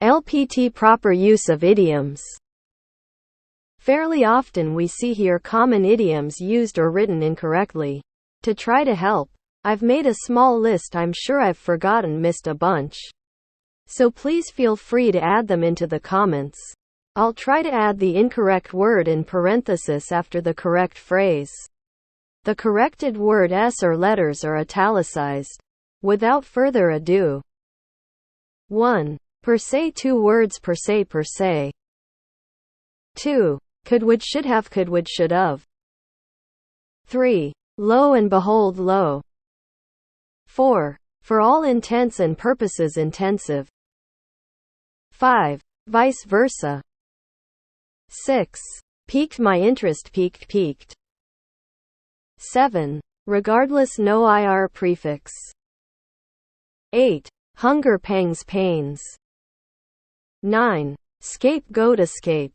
LPT proper use of idioms. Fairly often we see here common idioms used or written incorrectly. To try to help, I've made a small list. I'm sure I've missed a bunch. So please feel free to add them into the comments. I'll try to add the incorrect word in parenthesis after the correct phrase. The corrected word s or letters are italicized. Without further ado. 1. Per se. 2 words per se. 2. Could would should have could would should of. 3. Lo and behold lo. 4. For all intents and purposes intensive. 5. Vice versa. 6. Piqued my interest piqued. 7. Regardless no ir prefix. 8. Hunger pangs pains. 9. Scapegoat escape.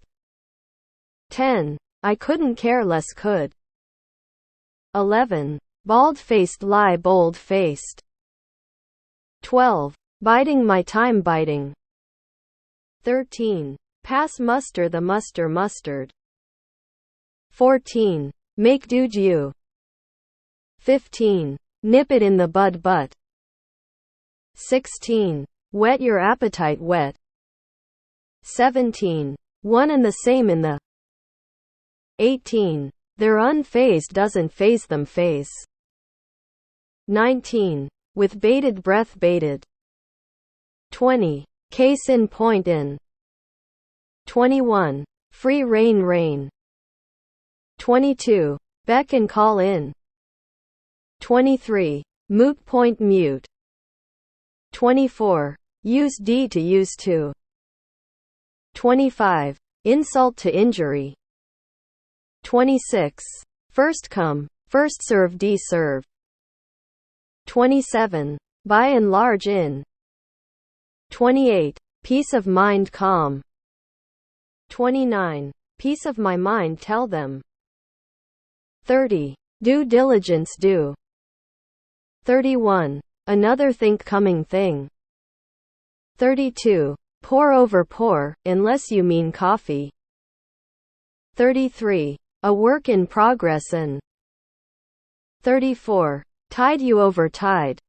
10. I couldn't care less could. 11. Bald-faced lie bold-faced. 12. Biding my time biting. 13. Pass muster the mustard. 14. Make do you. 15. Nip it in the bud but. 16. Whet your appetite wet. 17. One and the same in the. 18. They're unfazed doesn't faze them phase. 19. With bated breath baited. 20. Case in point in. 21. Free rein. 22. Beck and call in. 23. Moot point mute. 24. Use d to use to. 25. Insult to injury. 26. First come, first serve d serve. 27. By and large in. 28. Peace of mind calm. 29. Peace of my mind tell them. 30. Due diligence do. 31. Another think coming thing. 32. Pour over pour, unless you mean coffee. 33. A work in progress and. 34. Tide you over tide.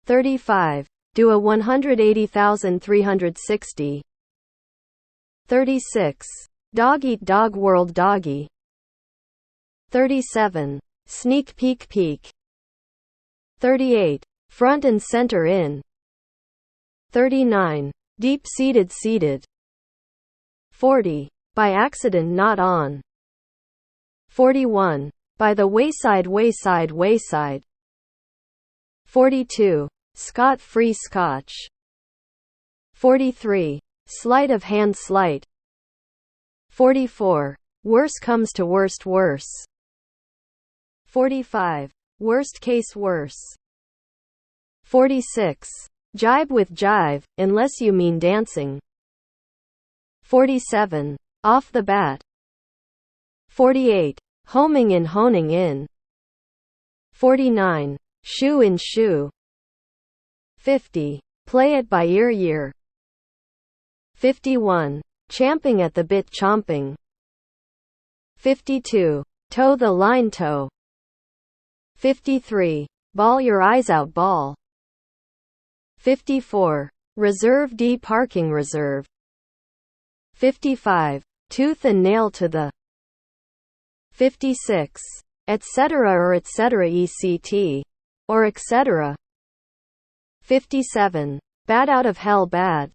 35. Do a 180,360. 36. Dog eat dog world doggy. 37. Sneak peek. 38. Front and center in. 39. Deep-seated seated. 40. By accident not on. 41. By the wayside. 42. Scot-free scotch. 43. Sleight of hand slight. 44. Worse comes to worst worse. 45. Worst case worse. 46. Jibe with jive, unless you mean dancing. 47. Off the bat. 48. Homing and honing in. 49. Shoe in shoe. 50. Play it by ear. 51. Champing at the bit chomping. 52. Toe the line toe. 53. Ball your eyes out ball. 54. Reserve d parking reserve. 55. Tooth and nail to the. 56. Etc. or etc. ect. Or etc. 57. Bad out of hell bad.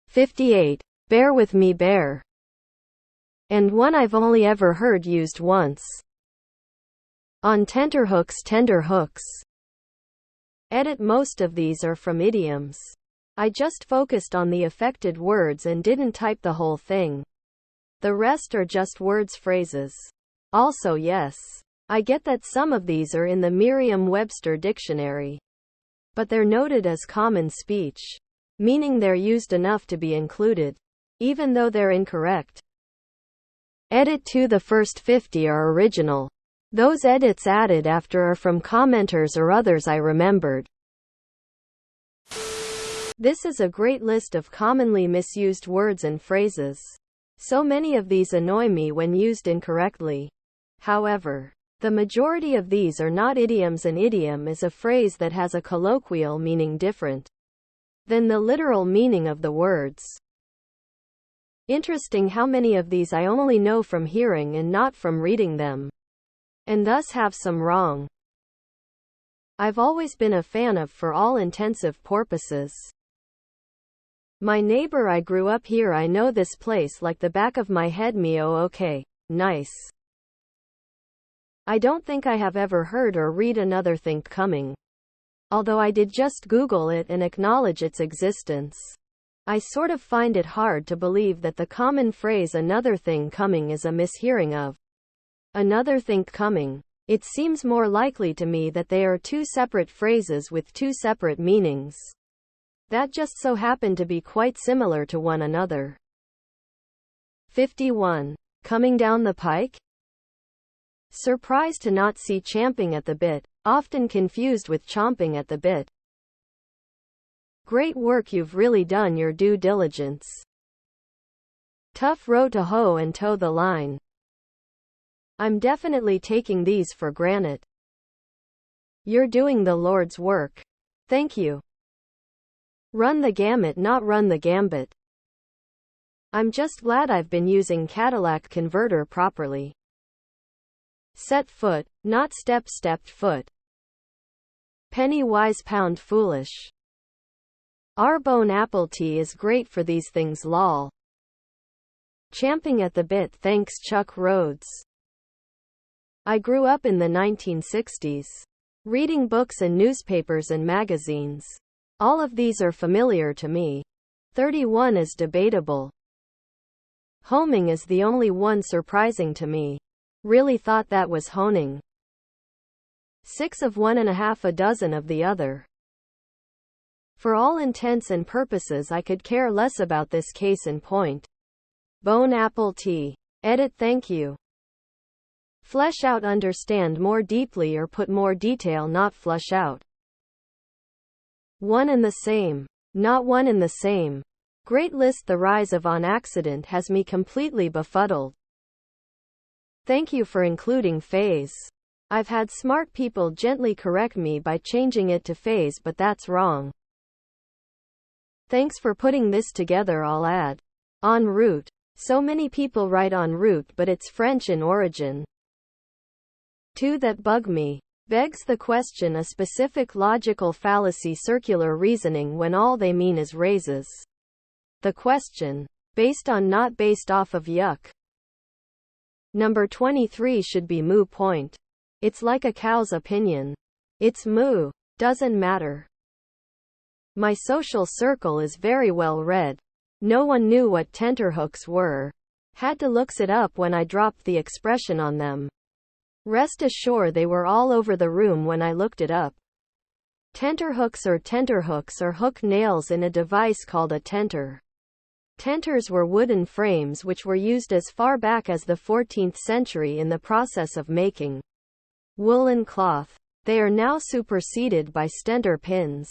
58. Bear with me bear. And one I've only ever heard used once. On tenterhooks. Edit. Most of these are from idioms. I just focused on the affected words and didn't type the whole thing. The rest are just words phrases. Also yes, I get that some of these are in the Merriam-Webster dictionary. But they're noted as common speech, meaning they're used enough to be included, even though they're incorrect. Edit 2. The first 50 are original. Those edits added after are from commenters or others I remembered. This is a great list of commonly misused words and phrases. So many of these annoy me when used incorrectly. However, the majority of these are not idioms. An idiom is a phrase that has a colloquial meaning different than the literal meaning of the words. Interesting how many of these I only know from hearing and not from reading them, and thus have some wrong. I've always been a fan of for all intensive purposes. My neighbor, I grew up here, I know this place like the back of my head. Me, oh okay, nice. I don't think I have ever heard or read another think coming. Although I did just Google it and acknowledge its existence. I sort of find it hard to believe that the common phrase another thing coming is a mishearing of another think coming. It seems more likely to me that they are two separate phrases with two separate meanings that just so happen to be quite similar to one another. 51. Coming down the pike? Surprised to not see champing at the bit, often confused with chomping at the bit. Great work, you've really done your due diligence. Tough row to hoe and toe the line. I'm definitely taking these for granted. You're doing the Lord's work. Thank you. Run the gamut, not run the gambit. I'm just glad I've been using Cadillac converter properly. Set foot, not stepped foot. Penny wise, pound foolish. Our bone apple tea is great for these things, lol. Champing at the bit, thanks Chuck Rhodes. I grew up in the 1960s, reading books and newspapers and magazines. All of these are familiar to me. 31 is debatable. Homing is the only one surprising to me. Really thought that was honing. 6 of one and a half a dozen of the other. For all intents and purposes, I could care less about this case in point. Bone apple tea. Edit, thank you. Flesh out, understand more deeply or put more detail, not flush out. One and the same. Not one and the same. Great list. The rise of on accident has me completely befuddled. Thank you for including phase. I've had smart people gently correct me by changing it to phase, but that's wrong. Thanks for putting this together. I'll add. En route. So many people write en route, but it's French in origin. 2 that bug me. Begs the question, a specific logical fallacy, circular reasoning when all they mean is raises the question. Based on, not based off of. Yuck. Number 23 should be moo point. It's like a cow's opinion. It's moo. Doesn't matter. My social circle is very well read. No one knew what tenterhooks were. Had to looks it up when I dropped the expression on them. Rest assured they were all over the room when I looked it up. Tenterhooks are hook nails in a device called a tenter. Tenters were wooden frames which were used as far back as the 14th century in the process of making woolen cloth. They are now superseded by stenter pins.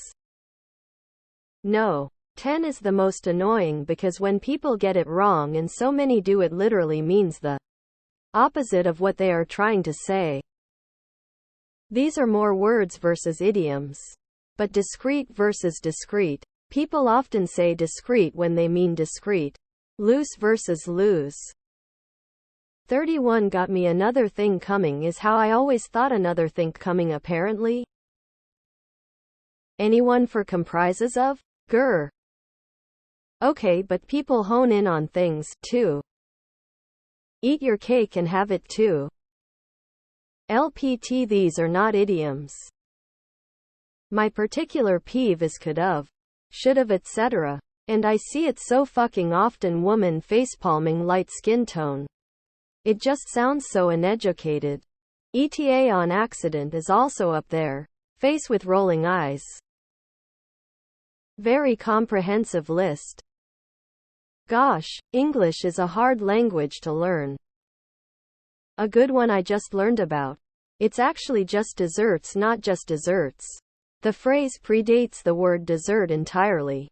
No. 10 is the most annoying because when people get it wrong, and so many do, it literally means the opposite of what they are trying to say. These are more words versus idioms. But discrete versus discrete. People often say discrete when they mean discrete. Loose versus loose. 31 got me. Another thing coming is how I always thought another think coming apparently. Anyone for comprises of? Grr. Okay, but people hone in on things, too. Eat your cake and have it too. LPT, these are not idioms. My particular peeve is could've, should've, etc. And I see it so fucking often. Woman facepalming, light skin tone. It just sounds so uneducated. ETA on accident is also up there. Face with rolling eyes. Very comprehensive list. Gosh, English is a hard language to learn. A good one I just learned about. It's actually just desserts, not just desserts. The phrase predates the word dessert entirely.